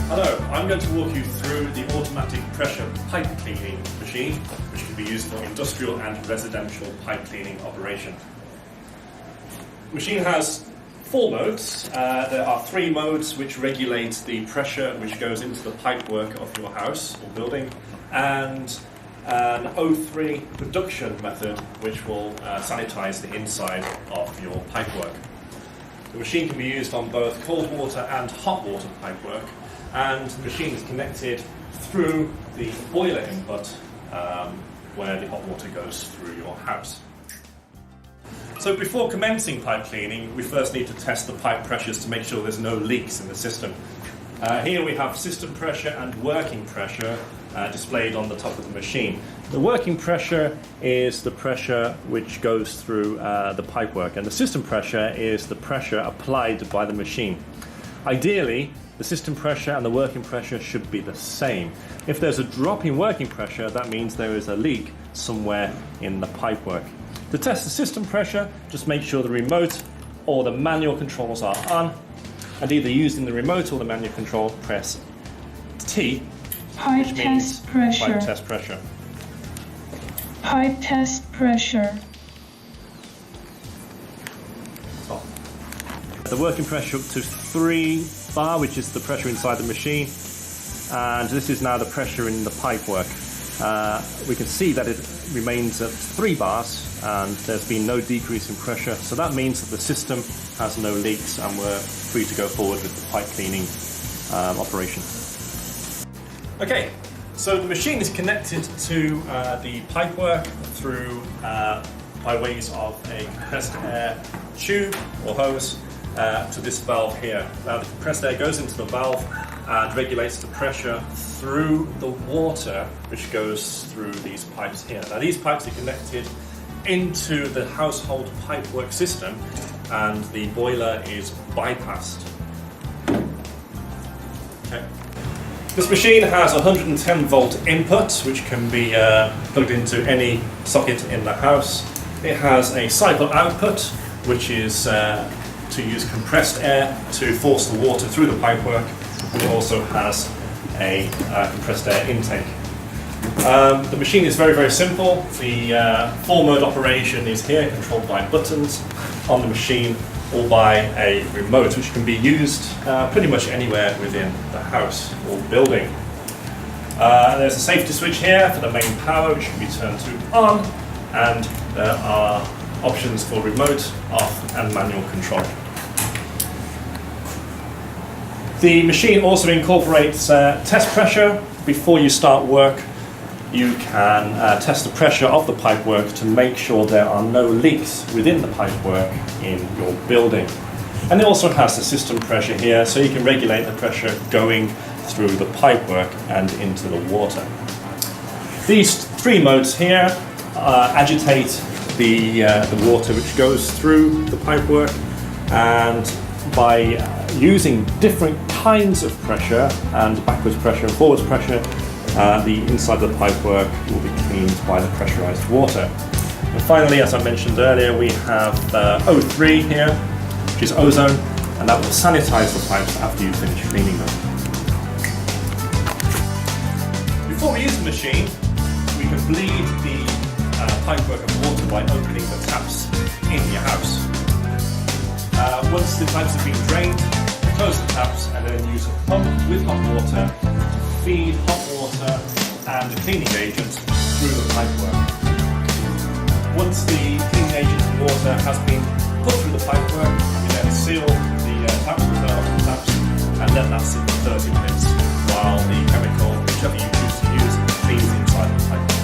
Hello, I'm going to walk you through the automatic pressure pipe cleaning machine, which can be used for industrial and residential pipe cleaning operation. The machine has 4 modes. There are 3 modes which regulate the pressure which goes into the pipework of your house or building, and an O3 production method which will sanitize the inside of your pipework. The machine can be used on both cold water and hot water pipework, and the machine is connected through the boiler input where the hot water goes through your house. So before commencing pipe cleaning, we first need to test the pipe pressures to make sure there's no leaks in the system. Here we have system pressure and working pressure displayed on the top of the machine. The working pressure is the pressure which goes through the pipework, and the system pressure is the pressure applied by the machine. Ideally, the system pressure and the working pressure should be the same. If there's a drop in working pressure, that means there is a leak somewhere in the pipework. To test the system pressure, just make sure the remote or the manual controls are on, and either using the remote or the manual control, press T, Pipe test pressure. pipe test pressure. Pipe test pressure. Stop. The working pressure up to 3 bar, which is the pressure inside the machine, and this is now the pressure in the pipework. We can see that it remains at 3 bars and there's been no decrease in pressure, so that means that the system has no leaks and we're free to go forward with the pipe cleaning operation. Okay, so the machine is connected to the pipework through by ways of a compressed air tube or hose to this valve here. Now the compressed air goes into the valve and regulates the pressure through the water which goes through these pipes here. Now these pipes are connected into the household pipework system and the boiler is bypassed. Okay. This machine has a 110 volt input which can be plugged into any socket in the house. It has a cycle output which is to use compressed air to force the water through the pipework, and it also has a compressed air intake. The machine is very, very simple. The 4-mode operation is here, controlled by buttons on the machine or by a remote, which can be used pretty much anywhere within the house or building. There's a safety switch here for the main power, which can be turned to on, and there are options for remote, off and manual control. The machine also incorporates test pressure. Before you start work, you can test the pressure of the pipework to make sure there are no leaks within the pipework in your building. And it also has the system pressure here, so you can regulate the pressure going through the pipework and into the water. These 3 modes here agitate the water which goes through the pipework, and by using different kinds of pressure, and backwards pressure and forwards pressure, the inside of the pipework will be cleaned by the pressurized water. And finally, as I mentioned earlier, we have O3 here, which is ozone, and that will sanitize the pipes after you finish cleaning them. Before we use the machine, we can bleed the pipework of water by opening the taps in your house. Once the pipes have been drained, close the taps and then use a pump with hot water to feed hot water and the cleaning agent through the pipework. Once the cleaning agent and water has been put through the pipework, you then seal the taps with the open taps and let that sit for 30 minutes while the chemical, whichever you choose to use, cleans inside the pipe.